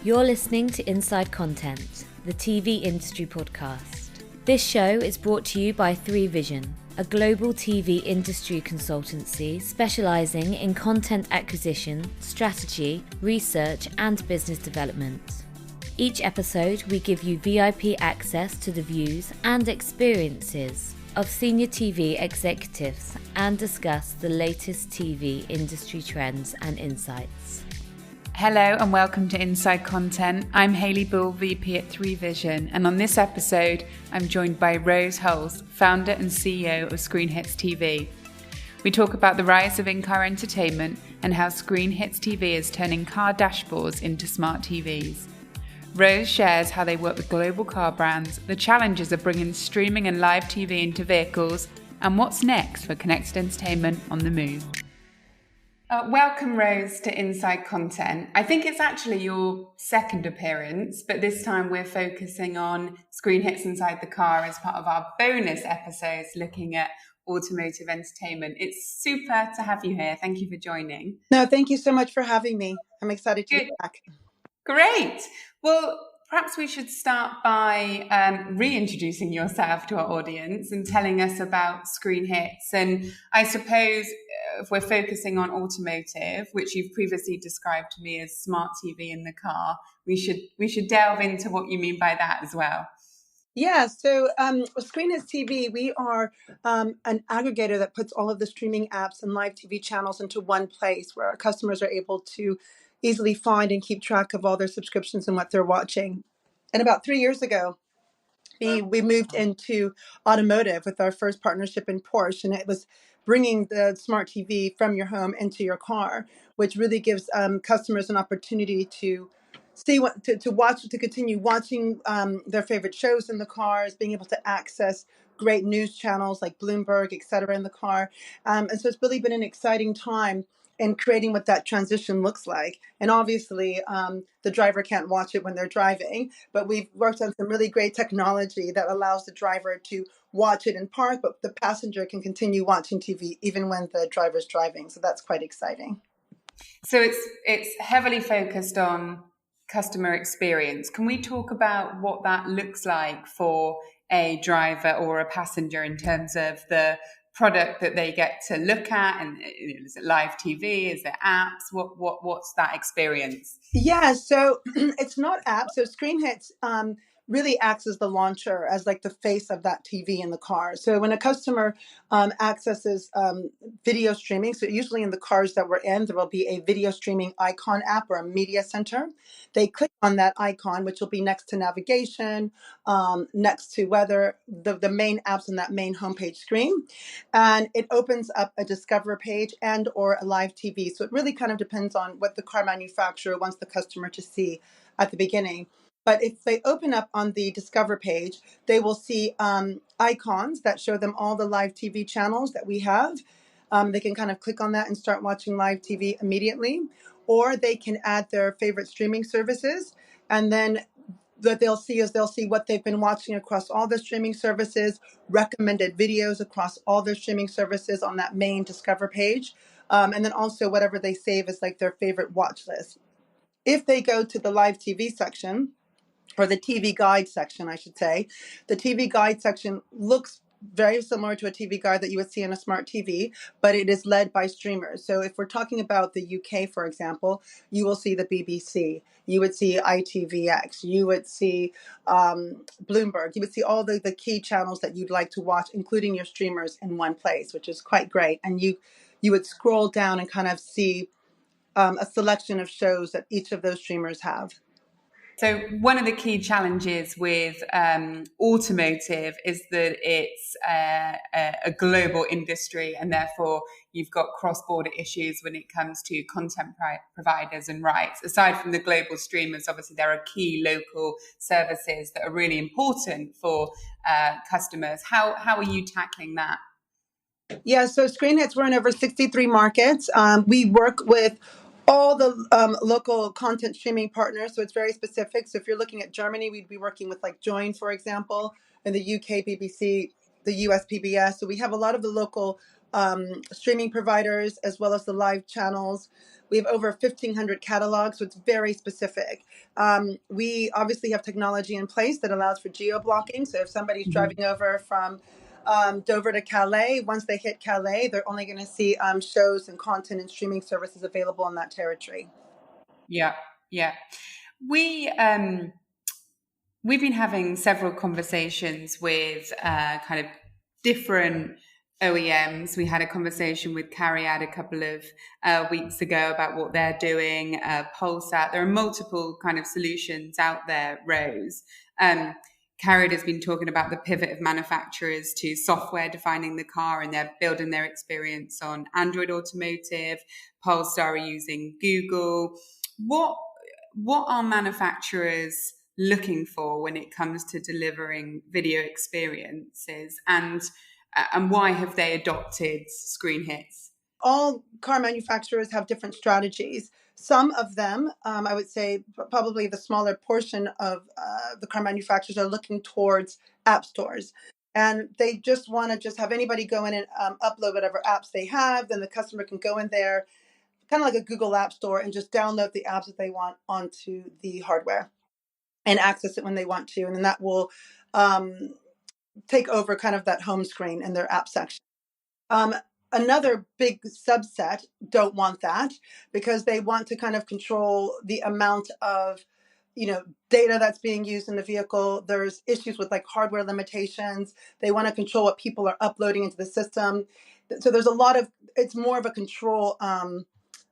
You're listening to Inside Content, the TV industry podcast. This show is brought to you by 3Vision, a global TV industry consultancy specialising in content acquisition, strategy, research and business development. Each episode, we give you VIP access to the views and experiences of senior TV executives and discuss the latest TV industry trends and insights. Hello and welcome to Inside Content. I'm Hayley Bull, VP at 3Vision, and on this episode, I'm joined by Rose Hulse, founder and CEO of ScreenHits TV. We talk about the rise of in-car entertainment and how ScreenHits TV is turning car dashboards into smart TVs. Rose shares how they work with global car brands, the challenges of bringing streaming and live TV into vehicles, and what's next for connected entertainment on the move. Welcome, Rose, to Inside Content. I think it's actually your second appearance, but this time we're focusing on screen hits inside the car as part of our bonus episodes looking at automotive entertainment. It's super to have you here. Thank you for joining. No, thank you so much for having me. I'm excited to be back. Great. Well, perhaps we should start by reintroducing yourself to our audience and telling us about Screen Hits. And I suppose if we're focusing on automotive, which you've previously described to me as smart TV in the car, we should delve into what you mean by that as well. Yeah, so ScreenHits TV, we are an aggregator that puts all of the streaming apps and live TV channels into one place where our customers are able to easily find and keep track of all their subscriptions and what they're watching. And about 3 years ago, we moved into Automotive with our first partnership in Porsche, and it was bringing the smart TV from your home into your car, which really gives customers an opportunity to see to continue watching their favorite shows in the cars, being able to access great news channels like Bloomberg, et cetera, in the car. And so it's really been an exciting time in creating what that transition looks like. And obviously, the driver can't watch it when they're driving, but we've worked on some really great technology that allows the driver to watch it in park, but the passenger can continue watching TV even when the driver's driving. So that's quite exciting. So it's heavily focused on customer experience. Can we talk about what that looks like for a driver or a passenger in terms of the product that they get to look at? And is it live TV? Is it apps? What's that experience? Yeah, so it's not apps. So ScreenHits really acts as the launcher, as like the face of that TV in the car. So when a customer accesses video streaming, so usually in the cars that we're in, there will be a video streaming icon app or a media center. They click on that icon, which will be next to navigation, next to weather, the main apps on that main homepage screen. And it opens up a Discover page and or a live TV. So it really kind of depends on what the car manufacturer wants the customer to see at the beginning. But if they open up on the Discover page, they will see icons that show them all the live TV channels that we have. They can kind of click on that and start watching live TV immediately. Or they can add their favorite streaming services. And then what they'll see what they've been watching across all the streaming services, recommended videos across all their streaming services on that main Discover page. And then also whatever they save is like their favorite watch list. If they go to the live TV section, or the TV guide section, I should say, the TV guide section looks very similar to a TV guide that you would see on a smart TV, but it is led by streamers. So if we're talking about the UK, for example, you will see the BBC, you would see ITVX, you would see Bloomberg, you would see all the key channels that you'd like to watch, including your streamers in one place, which is quite great. And you would scroll down and kind of see a selection of shows that each of those streamers have. So one of the key challenges with automotive is that it's a global industry, and therefore you've got cross-border issues when it comes to content providers and rights. Aside from the global streamers, obviously there are key local services that are really important for customers. How are you tackling that? Yeah, so ScreenHits, we're in over 63 markets. We work with all the local content streaming partners, so it's very specific. So if you're looking at Germany, we'd be working with like Join, for example, in the UK BBC, the US PBS. So we have a lot of the local streaming providers, as well as the live channels. We have over 1,500 catalogs, so it's very specific. We obviously have technology in place that allows for geo-blocking. So if somebody's driving over from Dover to Calais, once they hit Calais, they're only going to see shows and content and streaming services available in that territory. Yeah, yeah. We've been having several conversations with kind of different OEMs. We had a conversation with Cariad a couple of weeks ago about what they're doing, Polsat. There are multiple kind of solutions out there, Rose. Cariad has been talking about the pivot of manufacturers to software defining the car, and they're building their experience on Android Automotive. Polestar are using Google. What are manufacturers looking for when it comes to delivering video experiences, and why have they adopted ScreenHits? All car manufacturers have different strategies. Some of them, I would say probably the smaller portion of the car manufacturers, are looking towards app stores. And they just want to just have anybody go in and upload whatever apps they have. Then the customer can go in there, kind of like a Google App Store, and just download the apps that they want onto the hardware and access it when they want to. And then that will take over kind of that home screen in their app section. Another big subset don't want that, because they want to kind of control the amount of data that's being used in the vehicle. There's issues with like hardware limitations. They want to control what people are uploading into the system. So there's it's more of a control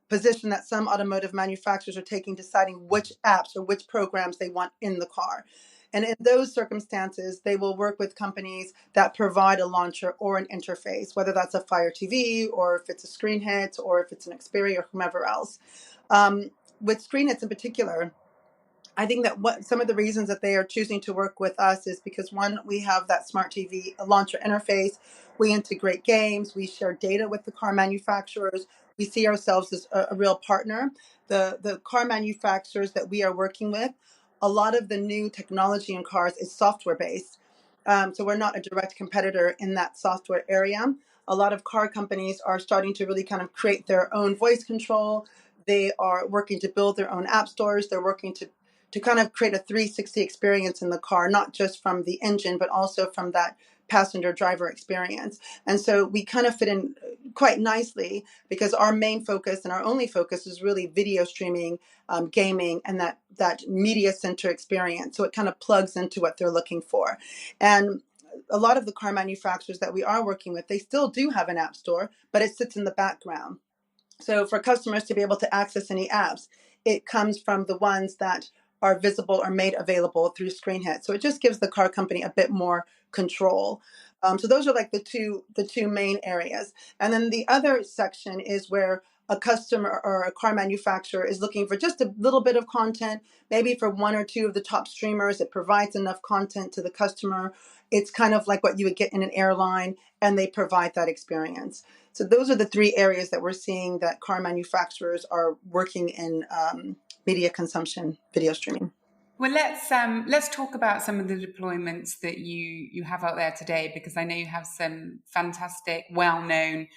position that some automotive manufacturers are taking, deciding which apps or which programs they want in the car. And in those circumstances, they will work with companies that provide a launcher or an interface, whether that's a Fire TV or if it's a ScreenHits or if it's an Xperia or whomever else. With ScreenHits in particular, I think that some of the reasons that they are choosing to work with us is because, one, we have that smart TV launcher interface. We integrate games. We share data with the car manufacturers. We see ourselves as a real partner. The car manufacturers that we are working with, a lot of the new technology in cars is software based. So we're not a direct competitor in that software area. A lot of car companies are starting to really kind of create their own voice control. They are working to build their own app stores. They're working to kind of create a 360 experience in the car, not just from the engine, but also from that passenger driver experience. And so we kind of fit in quite nicely, because our main focus and our only focus is really video streaming, gaming, and that media center experience. So it kind of plugs into what they're looking for. And a lot of the car manufacturers that we are working with, they still do have an app store, but it sits in the background. So for customers to be able to access any apps, it comes from the ones that are visible or made available through ScreenHits. So it just gives the car company a bit more control. So those are like the two main areas. And then the other section is where a customer or a car manufacturer is looking for just a little bit of content, maybe for one or two of the top streamers. It provides enough content to the customer. It's kind of like what you would get in an airline, and they provide that experience. So those are the three areas that we're seeing that car manufacturers are working in media consumption, video streaming. Well, let's talk about some of the deployments that you have out there today, because I know you have some fantastic, well-known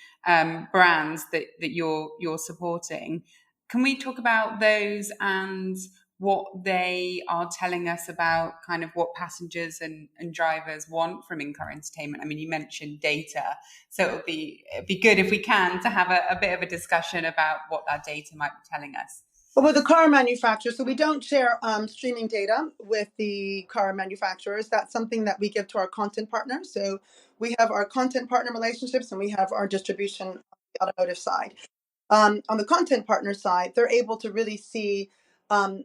brands that you're supporting. Can we talk about those and what they are telling us about kind of what passengers and drivers want from in-car entertainment? I mean, you mentioned data, so it'd be good if we can to have a bit of a discussion about what that data might be telling us. But with the car manufacturers, so we don't share streaming data with the car manufacturers. That's something that we give to our content partners. So we have our content partner relationships, and we have our distribution on the automotive side. On the content partner side, they're able to really see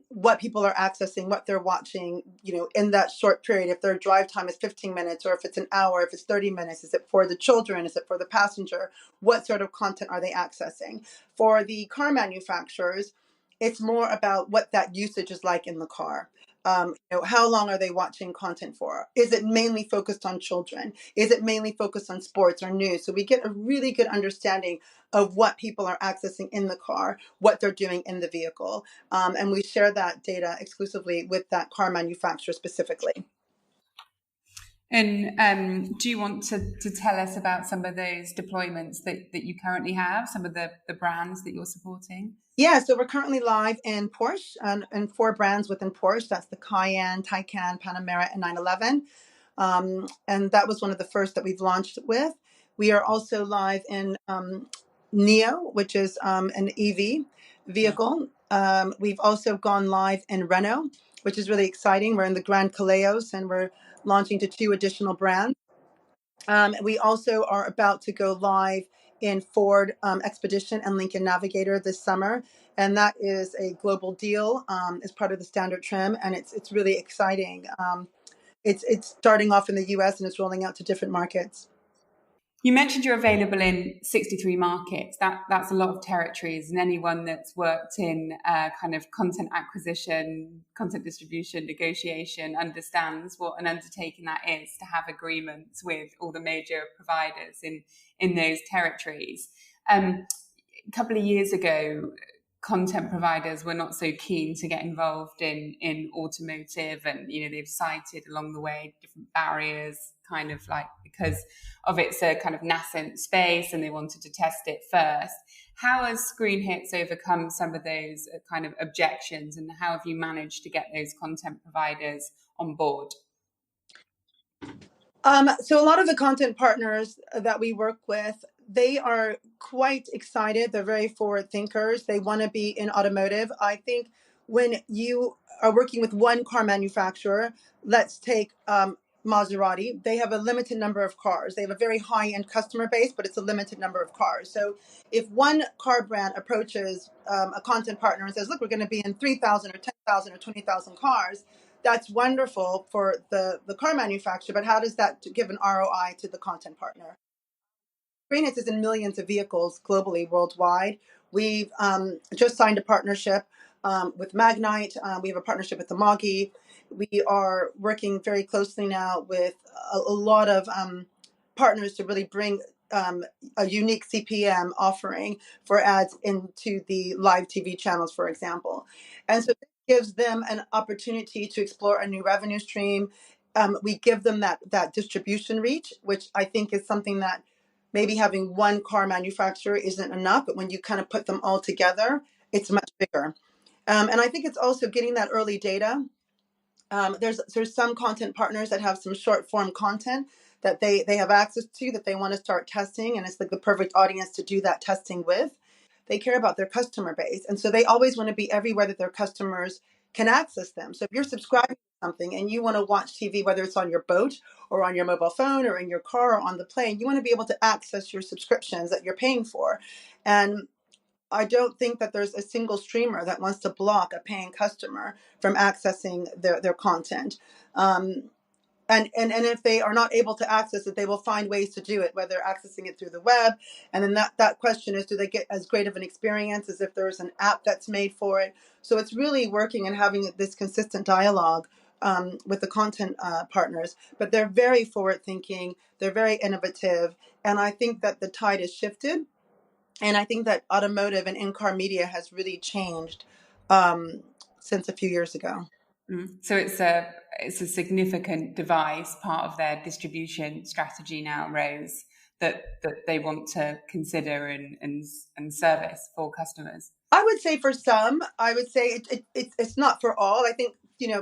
what people are accessing, what they're watching, in that short period. If their drive time is 15 minutes, or if it's an hour, if it's 30 minutes, is it for the children? Is it for the passenger? What sort of content are they accessing? For the car manufacturers, it's more about what that usage is like in the car. How long are they watching content for? Is it mainly focused on children? Is it mainly focused on sports or news? So we get a really good understanding of what people are accessing in the car, what they're doing in the vehicle. And we share that data exclusively with that car manufacturer specifically. And do you want to tell us about some of those deployments that you currently have, some of the brands that you're supporting? Yeah, so we're currently live in Porsche and 4 brands within Porsche. That's the Cayenne, Taycan, Panamera, and 911. And that was one of the first that we've launched with. We are also live in Neo, which is an EV vehicle. We've also gone live in Renault, which is really exciting. We're in the Grand Caleos, and we're launching to 2 additional brands. We also are about to go live in Ford Expedition and Lincoln Navigator this summer, and that is a global deal as part of the standard trim, and it's really exciting. It's starting off in the U.S. and it's rolling out to different markets. You mentioned you're available in 63 markets. That's a lot of territories, and anyone that's worked in kind of content acquisition, content distribution, negotiation understands what an undertaking that is to have agreements with all the major providers in those territories. A couple of years ago, content providers were not so keen to get involved in automotive, and they've cited along the way different barriers, kind of like because of it's a kind of nascent space and they wanted to test it first. How has ScreenHits overcome some of those kind of objections, and how have you managed to get those content providers on board? So a lot of the content partners that we work with, they are quite excited. They're very forward thinkers. They want to be in automotive. I think when you are working with one car manufacturer, let's take Maserati, they have a limited number of cars. They have a very high-end customer base, but it's a limited number of cars. So if one car brand approaches a content partner and says, look, we're going to be in 3,000 or 10,000 or 20,000 cars, that's wonderful for the car manufacturer, but how does that give an ROI to the content partner? ScreenHits is in millions of vehicles globally, worldwide. We've just signed a partnership with Magnite. We have a partnership with the Magi. We are working very closely now with a lot of partners to really bring a unique CPM offering for ads into the live TV channels, for example. And so it gives them an opportunity to explore a new revenue stream. We give them that distribution reach, which I think is something that maybe having one car manufacturer isn't enough, but when you kind of put them all together, it's much bigger. And I think it's also getting that early data. There's some content partners that have some short form content that they have access to that they want to start testing, and it's like the perfect audience to do that testing with. They care about their customer base, and so they always want to be everywhere that their customers can access them. So if you're subscribing to something and you want to watch TV, whether it's on your boat or on your mobile phone or in your car or on the plane, you want to be able to access your subscriptions that you're paying for. And I don't think that there's a single streamer that wants to block a paying customer from accessing their content. And if they are not able to access it, they will find ways to do it, whether accessing it through the web. And then that question is, do they get as great of an experience as if there's an app that's made for it? So it's really working and having this consistent dialogue with the content partners. But they're very forward thinking. They're very innovative. And I think that the tide has shifted. And I think that automotive and in-car media has really changed since a few years ago. So it's a significant device, part of their distribution strategy now, Rose, that they want to consider and service for customers. I would say for some, I would say it's not for all. I think,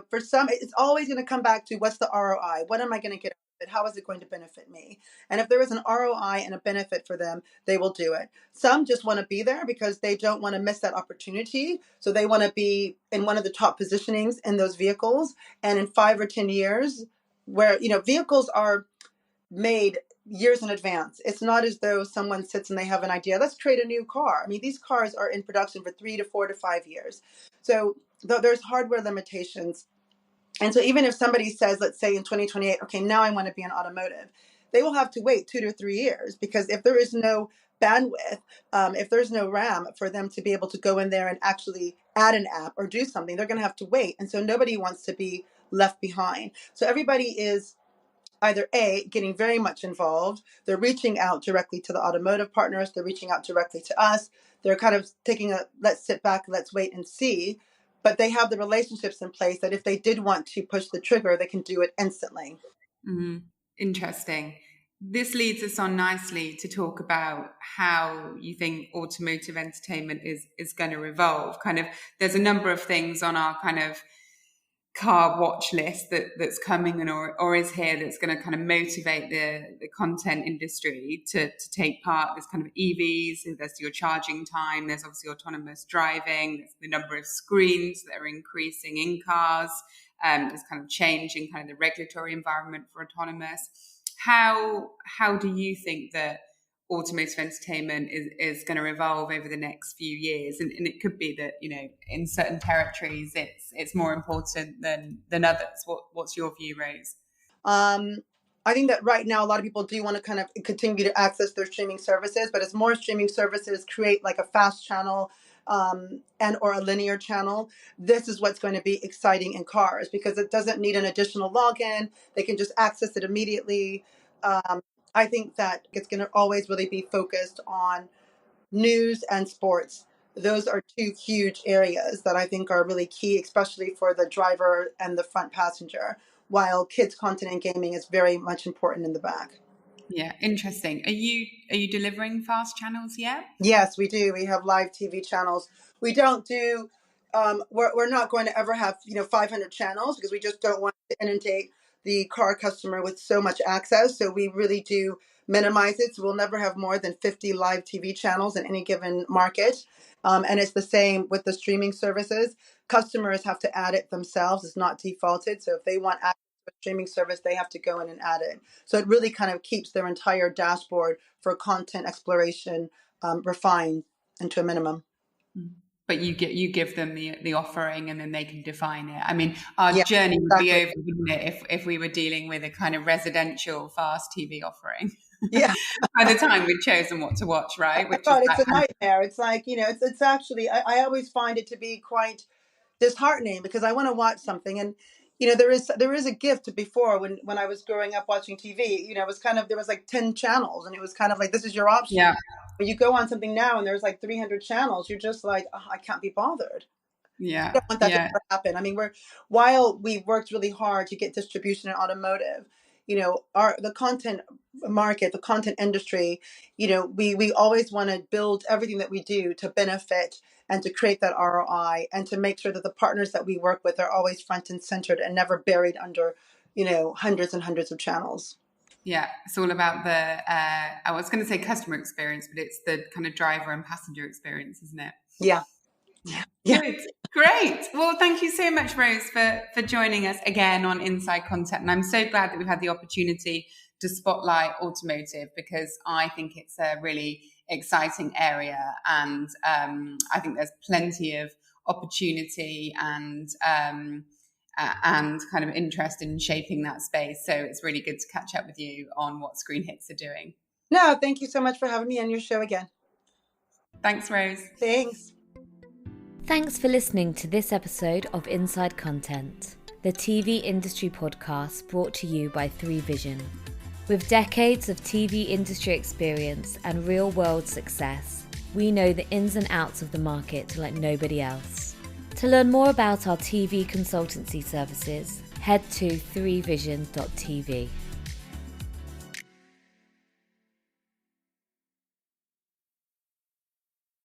for some, it's always going to come back to what's the ROI? What am I going to get out of it? How is it going to benefit me? And if there is an ROI and a benefit for them, they will do it. Some just want to be there because they don't want to miss that opportunity. So they want to be in one of the top positionings in those vehicles. And in 5 or 10 years, where, vehicles are made years in advance. It's not as though someone sits and they have an idea, let's create a new car. I mean, these cars are in production for 3 to 4 to 5 years. So there's hardware limitations. And so even if somebody says, let's say in 2028, okay, now I want to be an automotive, they will have to wait 2 to 3 years, because if there is no bandwidth, if there's no RAM for them to be able to go in there and actually add an app or do something, they're going to have to wait. And so nobody wants to be left behind. So everybody is either A, getting very much involved, they're reaching out directly to the automotive partners, they're reaching out directly to us, they're kind of taking let's sit back, let's wait and see, but they have the relationships in place that if they did want to push the trigger, they can do it instantly. Mm-hmm. Interesting. This leads us on nicely to talk about how you think automotive entertainment is going to evolve. Kind of, there's a number of things on our kind of car watch list that's coming or is here that's going to kind of motivate the content industry to take part. There's kind of EVs, there's your charging time, there's obviously autonomous driving, there's the number of screens that are increasing in cars, there's kind of change in kind of the regulatory environment for autonomous. How do you think that automotive entertainment is going to evolve over the next few years? And it could be that, in certain territories it's more important than others. What's your view, Rose? I think that right now a lot of people do want to kind of continue to access their streaming services, but as more streaming services create like a fast channel and or a linear channel, this is what's going to be exciting in cars because it doesn't need an additional login. They can just access it immediately. I think that it's going to always really be focused on news and sports. Those are two huge areas that I think are really key, especially for the driver and the front passenger, while kids content and gaming is very much important in the back. Yeah, interesting. Are you delivering fast channels yet? Yes, we do. We have live TV channels. We don't do, we're not going to ever have, 500 channels because we just don't want to inundate the car customer with so much access. So we really do minimize it. So we'll never have more than 50 live TV channels in any given market. And it's the same with the streaming services. Customers have to add it themselves. It's not defaulted. So if they want access to a streaming service, they have to go in and add it. So it really kind of keeps their entire dashboard for content exploration refined into a minimum. But you give them the offering and then they can define it. I mean, our journey would be over, wouldn't it, if we were dealing with a kind of residential fast TV offering. Yeah. By the time we'd chosen what to watch, right? It's a nightmare. It's like, it's actually, I always find it to be quite disheartening because I want to watch something. And, there is a gift before when I was growing up watching TV, it was kind of, there was like 10 channels and it was kind of like, this is your option. Yeah. But you go on something now and there's like 300 channels. You're just like, oh, I can't be bothered. Yeah. I don't want that to ever happen. I mean, while we've worked really hard to get distribution in automotive, the content market, the content industry, we always want to build everything that we do to benefit and to create that ROI and to make sure that the partners that we work with are always front and centered and never buried under, hundreds and hundreds of channels. Yeah, it's all about the, I was going to say customer experience, but it's the kind of driver and passenger experience, isn't it? Yeah. Good. Great. Well, thank you so much, Rose, for joining us again on Inside Content. And I'm so glad that we've had the opportunity to spotlight automotive because I think it's a really exciting area. And I think there's plenty of opportunity and kind of interest in shaping that space. So it's really good to catch up with you on what ScreenHits are doing. No, thank you so much for having me on your show again. Thanks, Rose. Thanks. Thanks for listening to this episode of Inside Content, the TV industry podcast brought to you by 3Vision. With decades of TV industry experience and real-world success, we know the ins and outs of the market like nobody else. To learn more about our TV consultancy services, head to 3vision.tv.